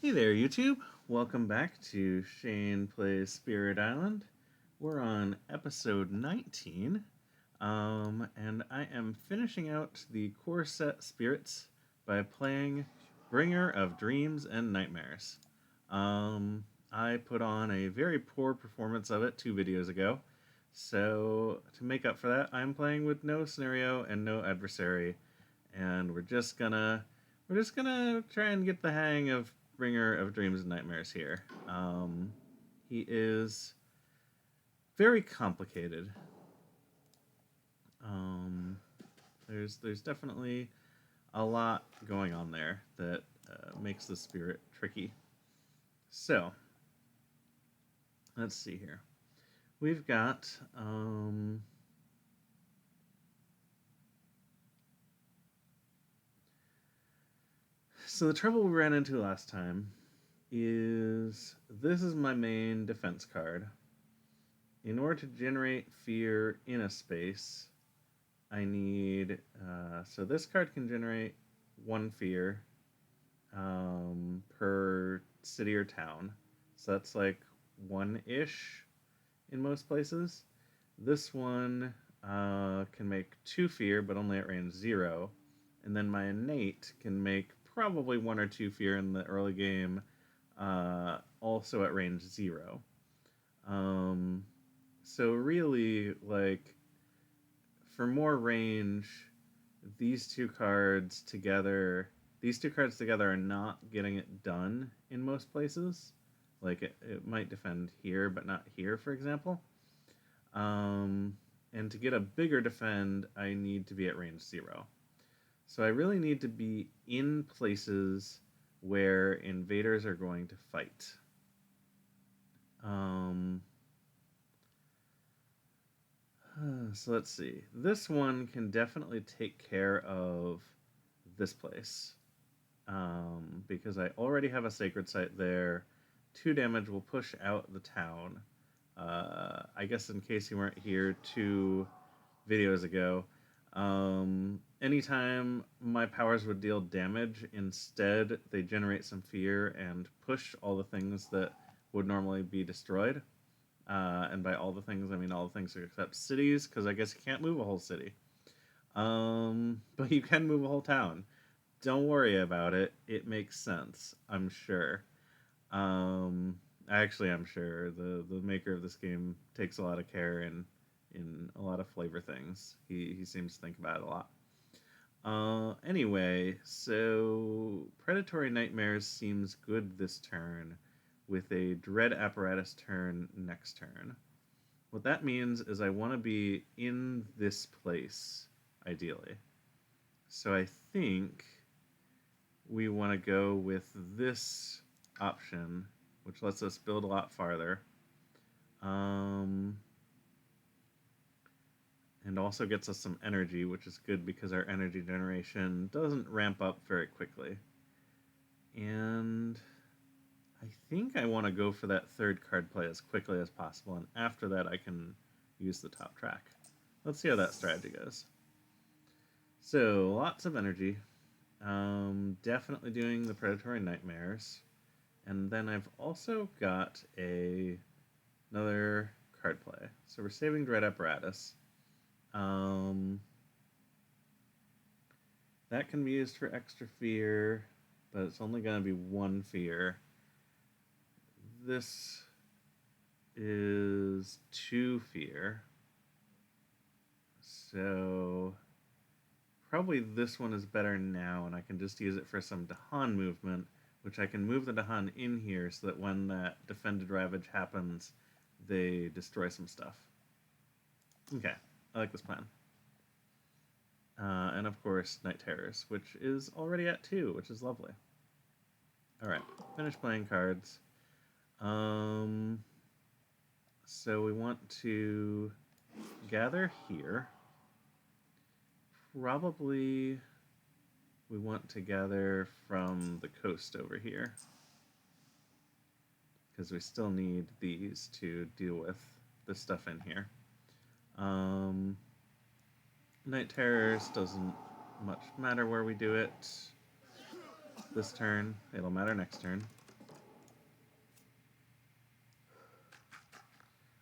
Hey there, YouTube. Welcome back to Shane Plays Spirit Island. We're on episode 19, and I am finishing out the core set Spirits by playing Bringer of Dreams and Nightmares. I put on a very poor performance of it 2 videos ago, so to make up for that, I'm playing with no scenario and no adversary, and we're just gonna try and get the hang of Bringer of Dreams and Nightmares here. He is very complicated. Um, there's definitely a lot going on there that makes the spirit tricky. So let's see here. We've got so the trouble we ran into last time is this is my main defense card. In order to generate fear in a space, I need so this card can generate 1 fear per city or town. So that's like 1-ish in most places. This one can make 2 fear, but only at range 0. And then my innate can make probably 1 or 2 fear in the early game, also at range 0. So really, like, for more range, these two cards together are not getting it done in most places. Like it might defend here, but not here, for example. And to get a bigger defend, I need to be at range 0. So I really need to be in places where invaders are going to fight. So let's see. This one can definitely take care of this place. Because I already have a sacred site there. 2 damage will push out the town. I guess in case you weren't here 2 videos ago, anytime my powers would deal damage, instead they generate some fear and push all the things that would normally be destroyed. And by all the things, I mean all the things except cities, because I guess you can't move a whole city. But you can move a whole town. Don't worry about it. It makes sense, I'm sure. Actually, I'm sure the maker of this game takes a lot of care in a lot of flavor things. He seems to think about it a lot. Anyway, so Predatory Nightmares seems good this turn, with a Dread Apparatus turn next turn. What that means is I want to be in this place, ideally. So I think we want to go with this option, which lets us build a lot farther. And also gets us some energy, which is good because our energy generation doesn't ramp up very quickly. And I think I want to go for that 3rd card play as quickly as possible, and after that I can use the top track. Let's see how that strategy goes. So, lots of energy. Definitely doing the Predatory Nightmares. And then I've also got another card play. So we're saving Dread Apparatus. That can be used for extra fear, but it's only going to be 1 fear. This is 2 fear. So probably this one is better now, and I can just use it for some Dahan movement, which I can move the Dahan in here so that when that Defended Ravage happens, they destroy some stuff. Okay, I like this plan. And of course, Night Terrors, which is already at 2, which is lovely. Alright, finish playing cards. So we want to gather here. Probably we want to gather from the coast over here, because we still need these to deal with the stuff in here. Night Terrors doesn't much matter where we do it this turn. It'll matter next turn.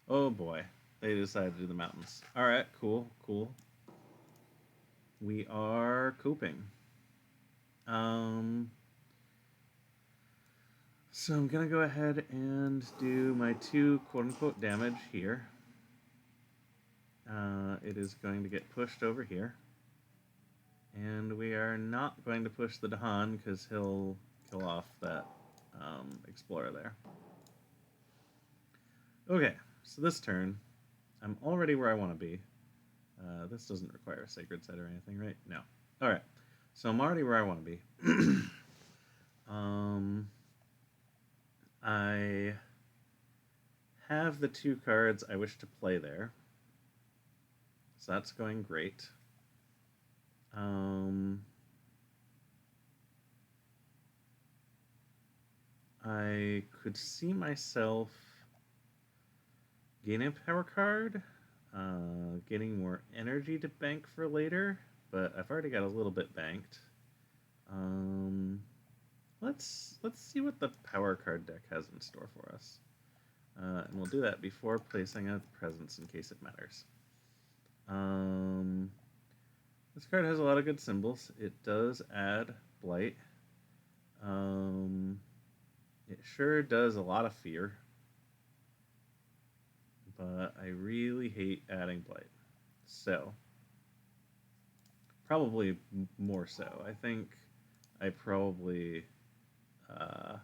Oh boy, they decided to do the mountains. All right, cool, cool. We are coping. Um, so I'm gonna go ahead and do my 2 quote unquote damage here. It is going to get pushed over here. And we are not going to push the Dahan because he'll kill off that explorer there. Okay, so this turn, I'm already where I want to be. This doesn't require a sacred site or anything, right? No. All right, so I'm already where I want to be. um, I have the 2 cards I wish to play there, so that's going great. I could see myself gaining a power card, getting more energy to bank for later, but I've already got a little bit banked. Um, let's see what the power card deck has in store for us, and we'll do that before placing a presence in case it matters. This card has a lot of good symbols. It does add blight. It sure does a lot of fear, but I really hate adding blight. So, probably more so. I think I probably uh,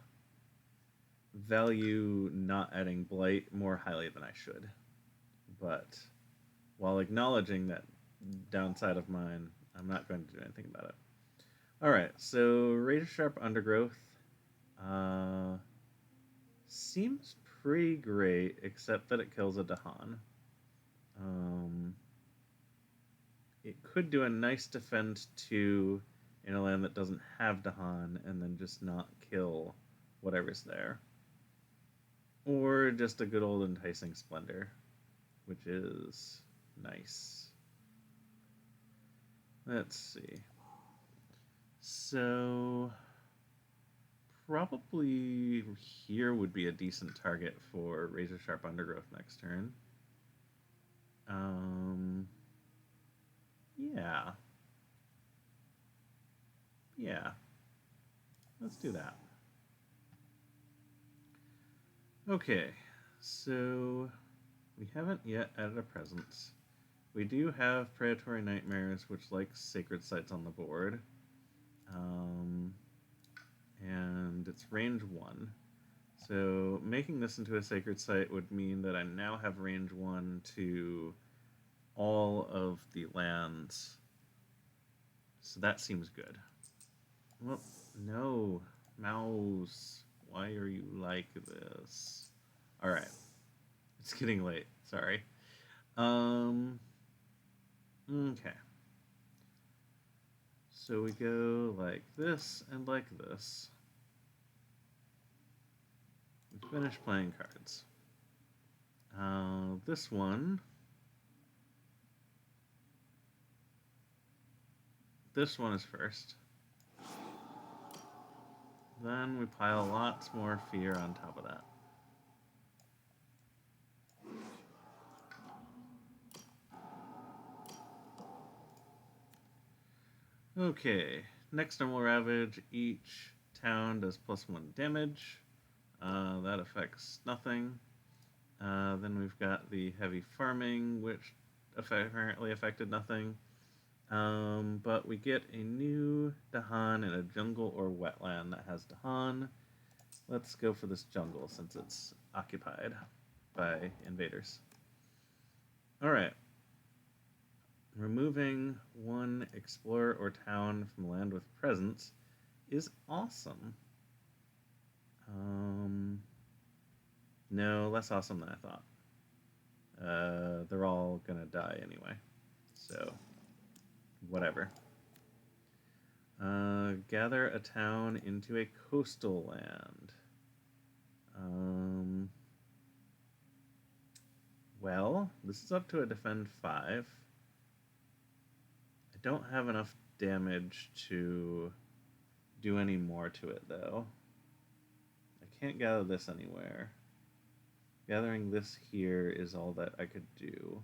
value not adding blight more highly than I should. But while acknowledging that downside of mine, I'm not going to do anything about it. All right, so Razor Sharp Undergrowth seems pretty great, except that it kills a Dahan. It could do a nice defend 2 in a land that doesn't have Dahan and then just not kill whatever's there. Or just a good old Enticing Splendor, which is nice. Let's see. So, probably here would be a decent target for Razor Sharp Undergrowth next turn. Yeah. Yeah. Let's do that. Okay, so we haven't yet added a presence. We do have Predatory Nightmares, which likes sacred sites on the board. And it's range 1. So making this into a sacred site would mean that I now have range 1 to all of the lands. So that seems good. Well, no. Mouse. Why are you like this? Alright. It's getting late. Sorry. Okay. So we go like this and like this. We finish playing cards. This one. This one is first. Then we pile lots more fear on top of that. Okay, next on will Ravage. Each town does +1 damage. That affects nothing. Then we've got the heavy farming, which apparently affected nothing. But we get a new Dahan in a jungle or wetland that has Dahan. Let's go for this jungle since it's occupied by invaders. Alright. Removing 1 explorer or town from land with presence is awesome. No, less awesome than I thought. They're all gonna die anyway. So, whatever. Gather a town into a coastal land. Well, this is up to a defend 5. I don't have enough damage to do any more to it, though. I can't gather this anywhere. Gathering this here is all that I could do.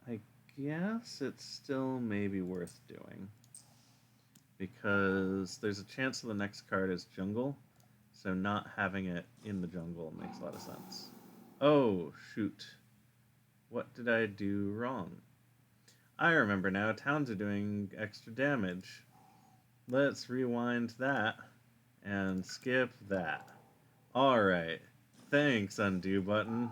I guess it's still maybe worth doing. Because there's a chance the next card is jungle, so not having it in the jungle makes a lot of sense. Oh, shoot. What did I do wrong? I remember now, towns are doing extra damage. Let's rewind that and skip that. Alright. Thanks, undo button.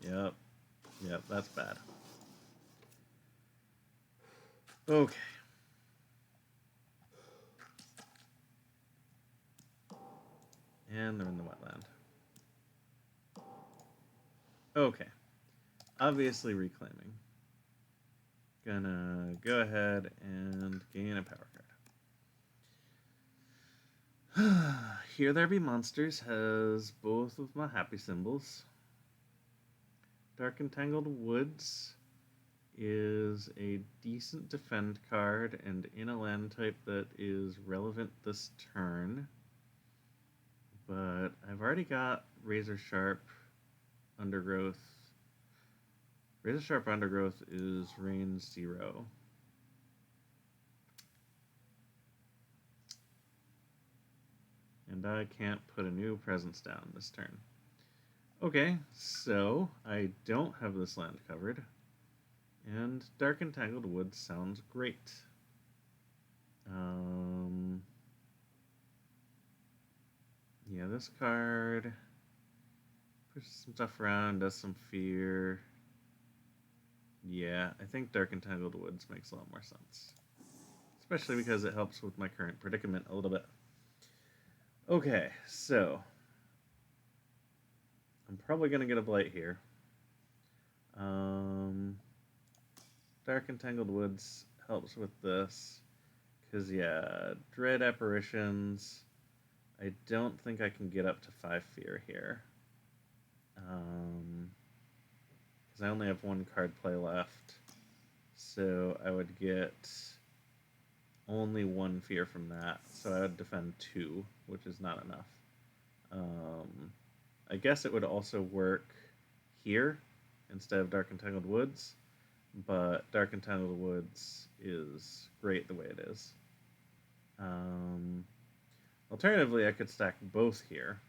Yep. Yep, that's bad. Okay. And they're in the wetland. Okay. Obviously reclaiming. Gonna go ahead and gain a power card. Here There Be Monsters has both of my happy symbols. Dark Entangled Woods is a decent defend card and in a land type that is relevant this turn. But I've already got Razor Sharp Undergrowth. Razor Sharp Undergrowth is range 0. And I can't put a new presence down this turn. Okay, so I don't have this land covered. And Dark Entangled Woods sounds great. Yeah, this card pushes some stuff around, does some fear. Yeah, I think Dark Entangled Woods makes a lot more sense. Especially because it helps with my current predicament a little bit. Okay, so I'm probably going to get a Blight here. Dark Entangled Woods helps with this. Because, yeah, Dread Apparitions. I don't think I can get up to 5 fear here. Because I only have one card play left. So I would get only 1 fear from that. So I would defend 2, which is not enough. I guess it would also work here instead of Dark Entangled Woods. But Dark Entangled Woods is great the way it is. Alternatively, I could stack both here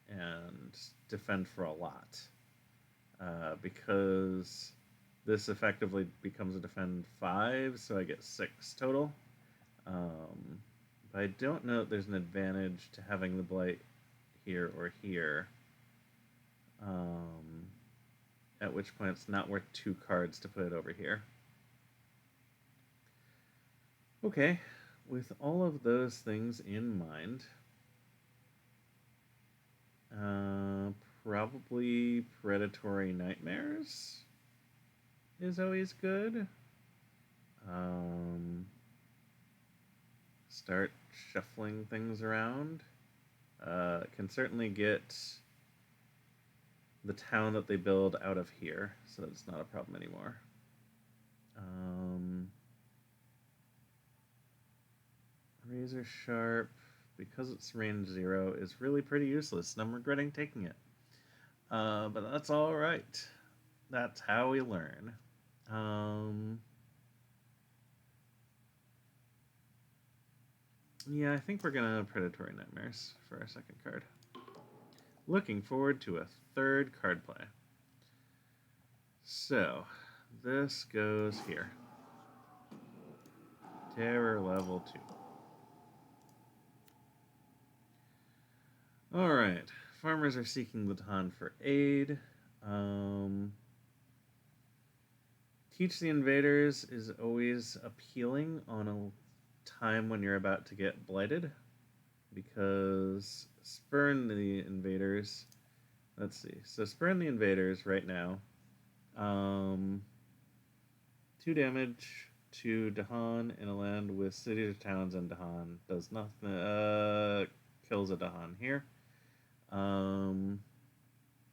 and defend for a lot. Because this effectively becomes a defend 5, so I get 6 total. But I don't know if there's an advantage to having the Blight here or here. At which point it's not worth 2 cards to put it over here. Okay, with all of those things in mind, probably Predatory Nightmares is always good. Start shuffling things around. Can certainly get the town that they build out of here, so it's not a problem anymore. Razor Sharp, because it's range 0, is really pretty useless, and I'm regretting taking it. But that's alright. That's how we learn. Yeah, I think we're gonna Predatory Nightmares for our second card. Looking forward to a third card play. So, this goes here. Terror level 2. Alright, farmers are seeking the Dahan for aid. Teach the Invaders is always appealing on a time when you're about to get blighted, because Spurn the Invaders. Let's see. So Spurn the Invaders right now. 2 damage to Dahan in a land with cities or towns and Dahan. Does nothing. Kills a Dahan here.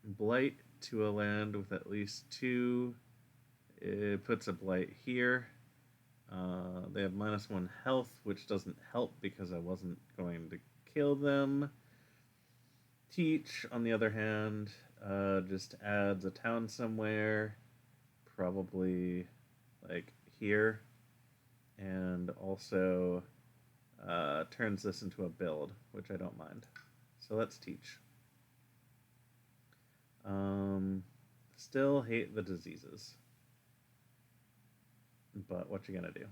Blight to a land with at least 2. It puts a Blight here. They have -1 health, which doesn't help because I wasn't going to kill them. Teach, on the other hand, just adds a town somewhere, probably like here, and also turns this into a build, which I don't mind. So let's teach. Still hate the diseases. But what you gonna do?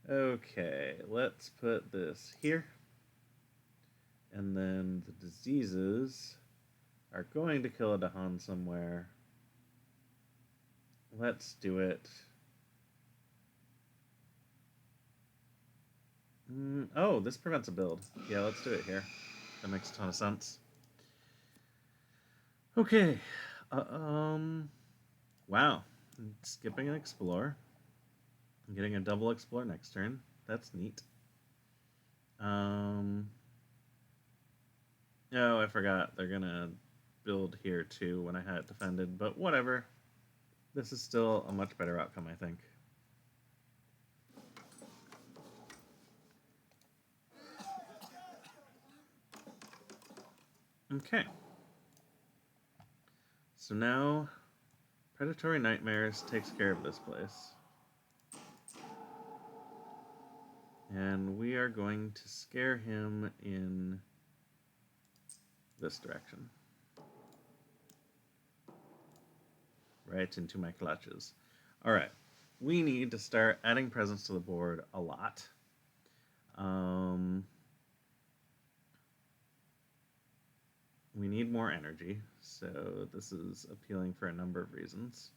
Okay, let's put this here. And then the diseases are going to kill a Dahan somewhere. Let's do it. Oh, this prevents a build. Yeah, let's do it here. That makes a ton of sense. Okay. Wow. Skipping an explore. I'm getting a double explore next turn. That's neat. Oh, I forgot. They're gonna build here too when I had it defended, but whatever. This is still a much better outcome, I think. Okay. So now, Predatory Nightmares takes care of this place. And we are going to scare him in this direction. Right into my clutches. Alright. We need to start adding presence to the board a lot. We need more energy, so this is appealing for a number of reasons.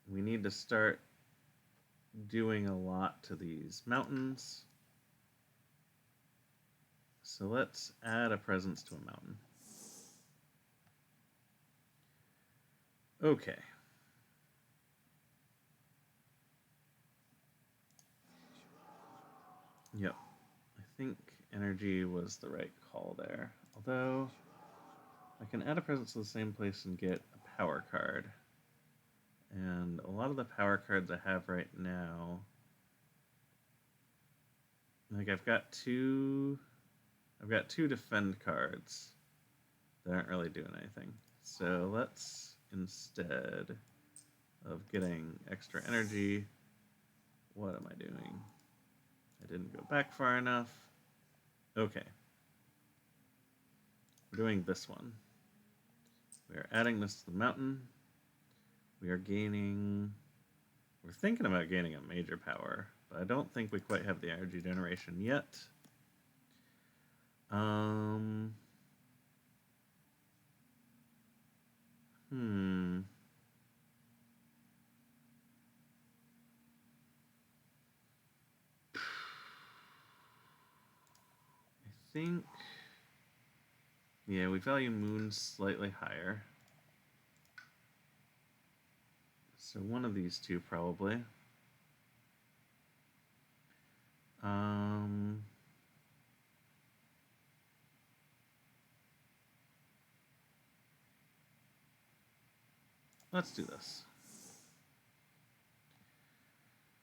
We need to start doing a lot to these mountains. So let's add a presence to a mountain. Okay. Yep. I think energy was the right call there. Although, I can add a presence to the same place and get a power card. And a lot of the power cards I have right now, like I've got two defend cards that aren't really doing anything. So let's, instead of getting extra energy, what am I doing? I didn't go back far enough. Okay. We're doing this one. We are adding this to the mountain. We are gaining... We're thinking about gaining a major power, but I don't think we quite have the energy generation yet. I think... Yeah, we value moons slightly higher. So one of these two, probably. Let's do this.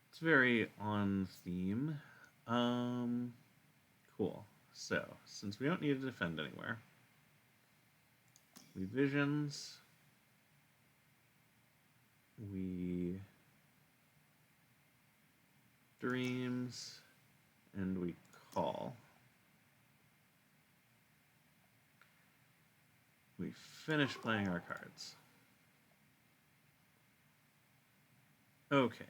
It's very on theme. Cool. So, since we don't need to defend anywhere, we visions, we dreams, and we call. We finish playing our cards. Okay.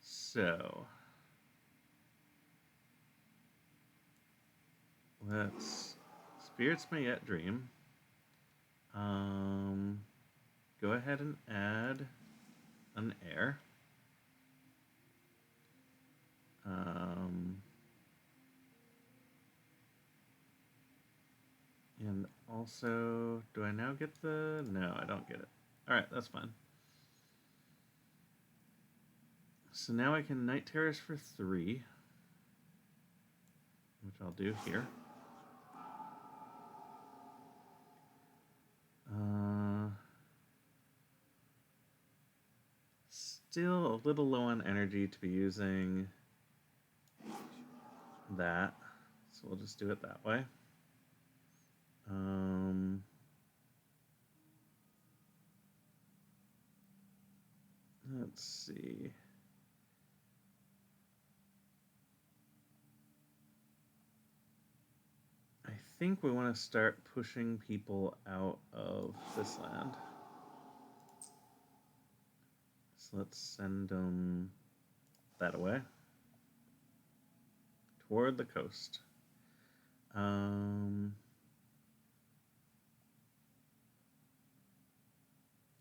So, let's Spirits May Yet Dream. Go ahead and add an heir. And also, do I now get the... No, I don't get it. Alright, that's fine. So now I can Night Terrors for 3, which I'll do here. still a little low on energy to be using that. So we'll just do it that way. Let's see. I think we want to start pushing people out of this land. So let's send them that way. Toward the coast.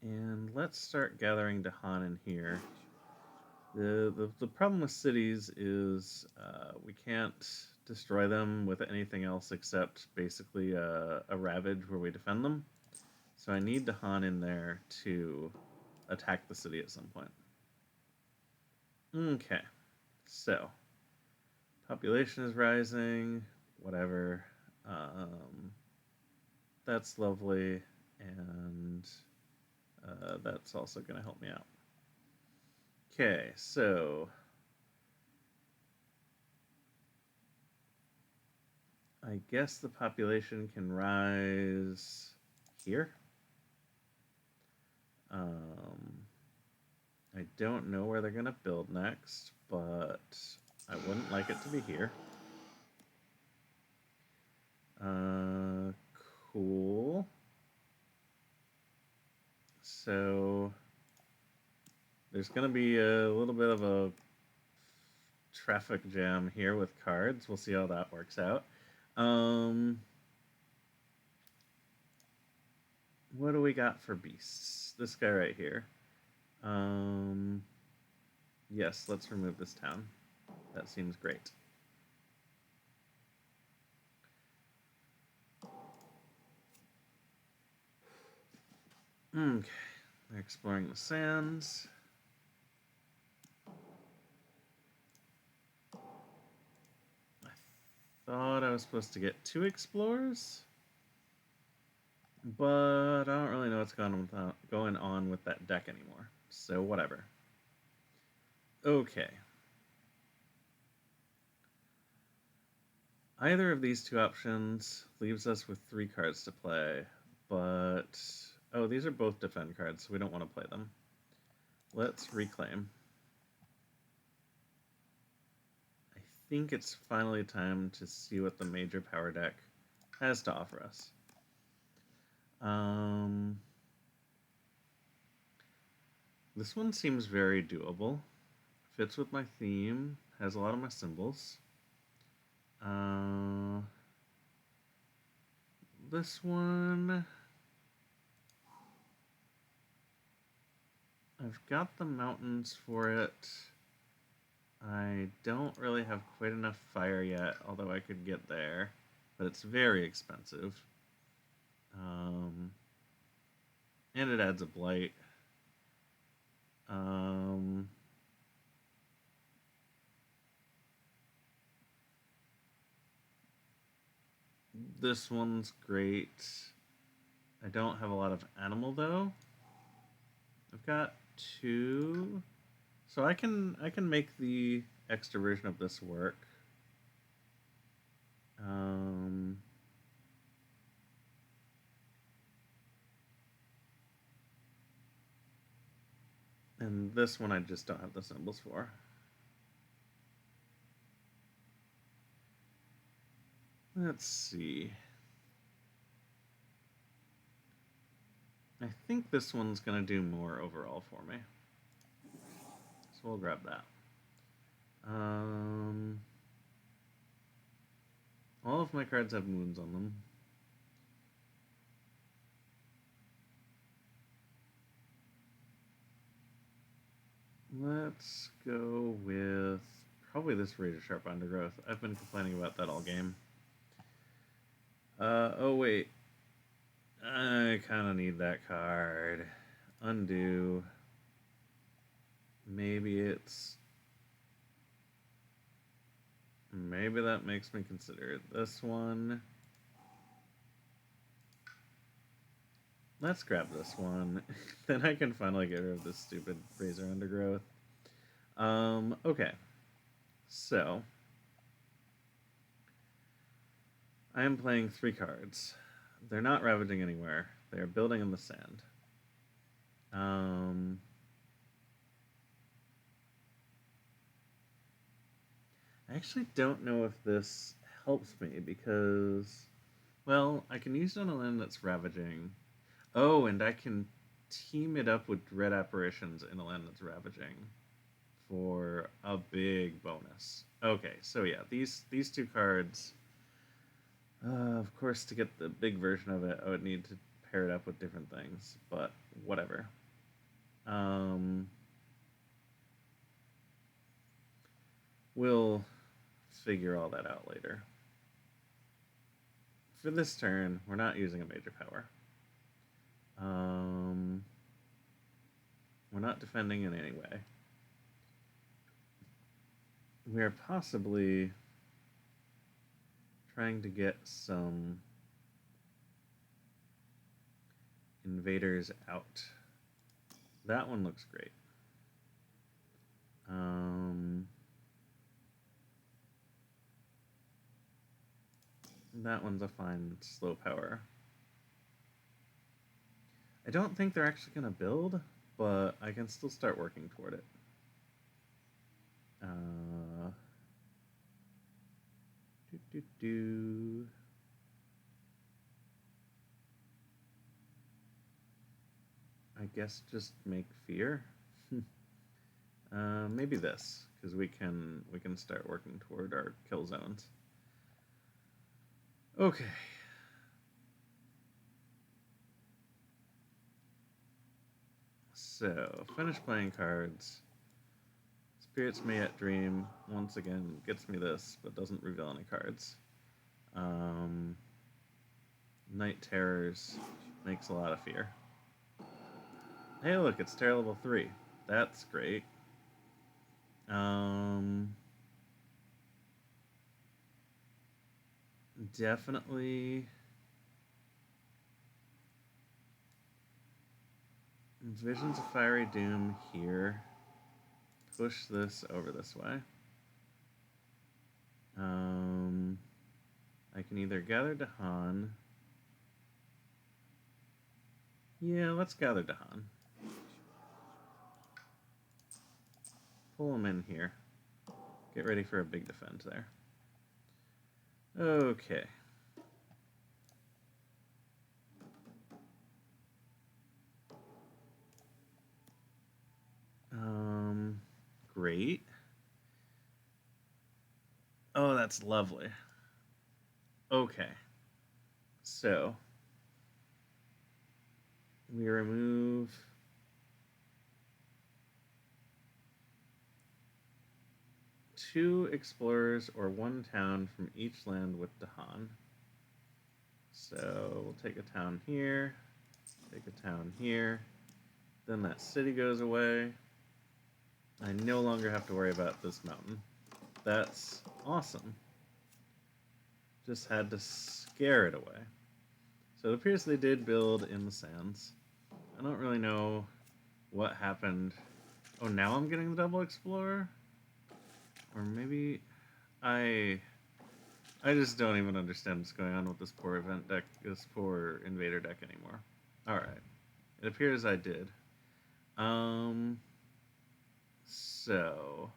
And let's start gathering Dahan in here. The problem with cities is we can't destroy them with anything else except basically a ravage where we defend them. So I need Dahan in there to attack the city at some point. Okay, so population is rising, whatever. That's lovely, and that's also going to help me out. Okay, so I guess the population can rise here. I don't know where they're going to build next, but I wouldn't like it to be here. Cool. So there's going to be a little bit of a traffic jam here with cards. We'll see how that works out. What do we got for beasts? This guy right here. Yes, let's remove this town. That seems great. Okay, they're exploring the sands. I thought I was supposed to get 2 explorers, but I don't really know what's going on with that deck anymore, so whatever. Okay. Either of these 2 options leaves us with 3 cards to play, but... Oh, these are both defend cards, so we don't want to play them. Let's reclaim. I think it's finally time to see what the major power deck has to offer us. This one seems very doable. Fits with my theme, has a lot of my symbols. This one... I've got the mountains for it. I don't really have quite enough fire yet, although I could get there. But it's very expensive. And it adds a blight. This one's great. I don't have a lot of animal though. I've got 2, so I can make the extra version of this work. And this one I just don't have the symbols for. Let's see. I think this one's going to do more overall for me. So we'll grab that. All of my cards have moons on them. Let's go with probably this Razor Sharp Undergrowth. I've been complaining about that all game. Oh wait. I kind of need that card. Undo. Maybe that makes me consider this one. let's grab this one. Then I can finally get rid of this stupid razor undergrowth. Okay. So, I am playing 3 cards. They're not ravaging anywhere. They are building in the sand. Um, I actually don't know if this helps me because, well, I can use it on a land that's ravaging. Oh, and I can team it up with Dread Apparitions in a land that's ravaging for a big bonus. Okay, so yeah, these 2 cards. Of course, to get the big version of it, I would need to pair it up with different things, but whatever. Um, we'll figure all that out later. For this turn, we're not using a major power. Um, we're not defending in any way. We are possibly trying to get some invaders out. That one looks great. That one's a fine slow power. I don't think they're actually going to build, but I can still start working toward it. I guess just make fear. Maybe this, because we can start working toward our kill zones. Okay. So, finish playing cards. Spirits May at Dream, once again, gets me this, but doesn't reveal any cards. Night Terrors makes a lot of fear. Hey, look, it's Terror level 3. That's great. Definitely Visions of Fiery Doom here. Push this over this way. I can either gather Dahan. Yeah, let's gather Dahan. Pull him in here. Get ready for a big defense there. Okay. Great. Oh, that's lovely. Okay. So, we remove 2 explorers or 1 town from each land with Dahan. So, we'll take a town here, take a town here. Then that city goes away. I no longer have to worry about this mountain. That's awesome. Just had to scare it away. So it appears they did build in the sands. I don't really know what happened. Oh, now I'm getting the double explorer? Or maybe I just don't even understand what's going on with this poor event deck, this poor invader deck anymore. Alright. It appears I did. So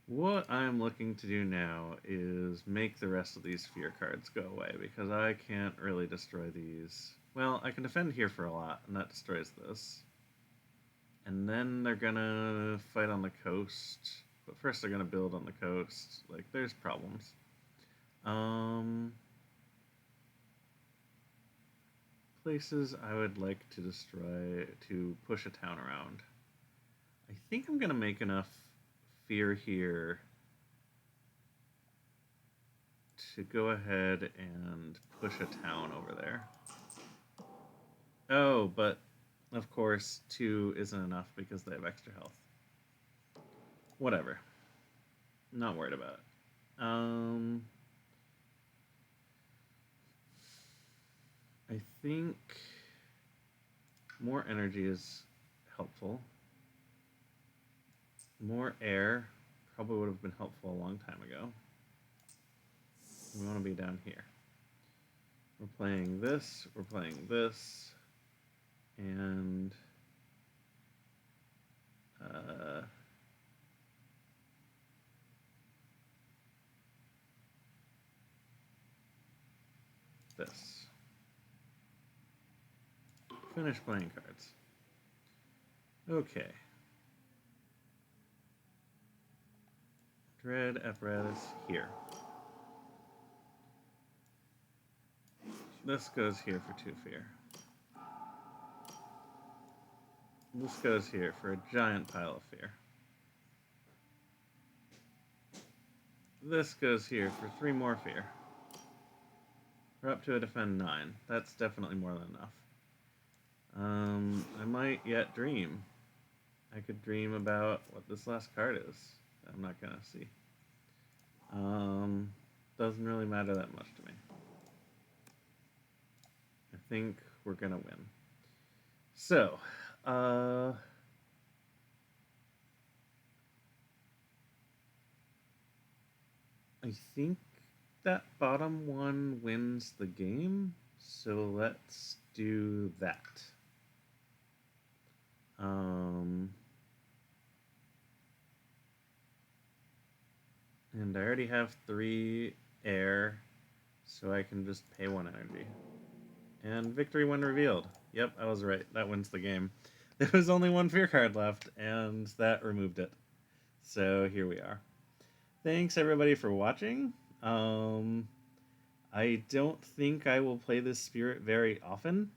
what I'm looking to do now is make the rest of these fear cards go away, because I can't really destroy these. Well, I can defend here for a lot, and that destroys this. And then they're gonna fight on the coast. But first they're gonna build on the coast. Like, there's problems. Places I would like to destroy to push a town around. I think I'm gonna make enough fear here to go ahead and push a town over there. Oh, but of course 2 isn't enough because they have extra health. Whatever. Not worried about it. I think more energy is helpful. More air probably would have been helpful a long time ago. We want to be down here. We're playing this, and this. Finish playing cards. Okay. Dread apparatus here. This goes here for 2 fear. This goes here for a giant pile of fear. This goes here for 3 more fear. We're up to a defend 9. That's definitely more than enough. I might yet dream. I could dream about what this last card is. I'm not gonna see. Doesn't really matter that much to me. I think we're gonna win. So, I think that bottom one wins the game, so let's do that. And I already have 3 air, so I can just pay 1 energy. And victory when revealed. Yep, I was right. That wins the game. There was only 1 fear card left, and that removed it. So here we are. Thanks everybody for watching. I don't think I will play this spirit very often,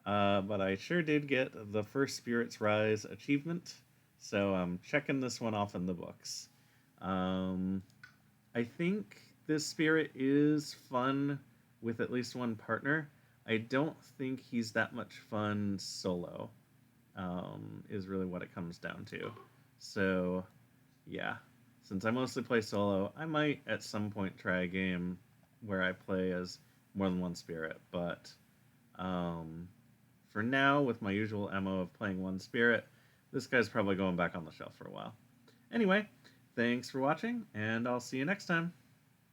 but I sure did get the first Spirits Rise achievement, so I'm checking this one off in the books. I think this spirit is fun with at least 1 partner. I don't think he's that much fun solo, is really what it comes down to. So, yeah. Since I mostly play solo, I might at some point try a game where I play as more than 1 spirit, but for now, with my usual MO of playing 1 spirit, this guy's probably going back on the shelf for a while. Anyway, thanks for watching, and I'll see you next time.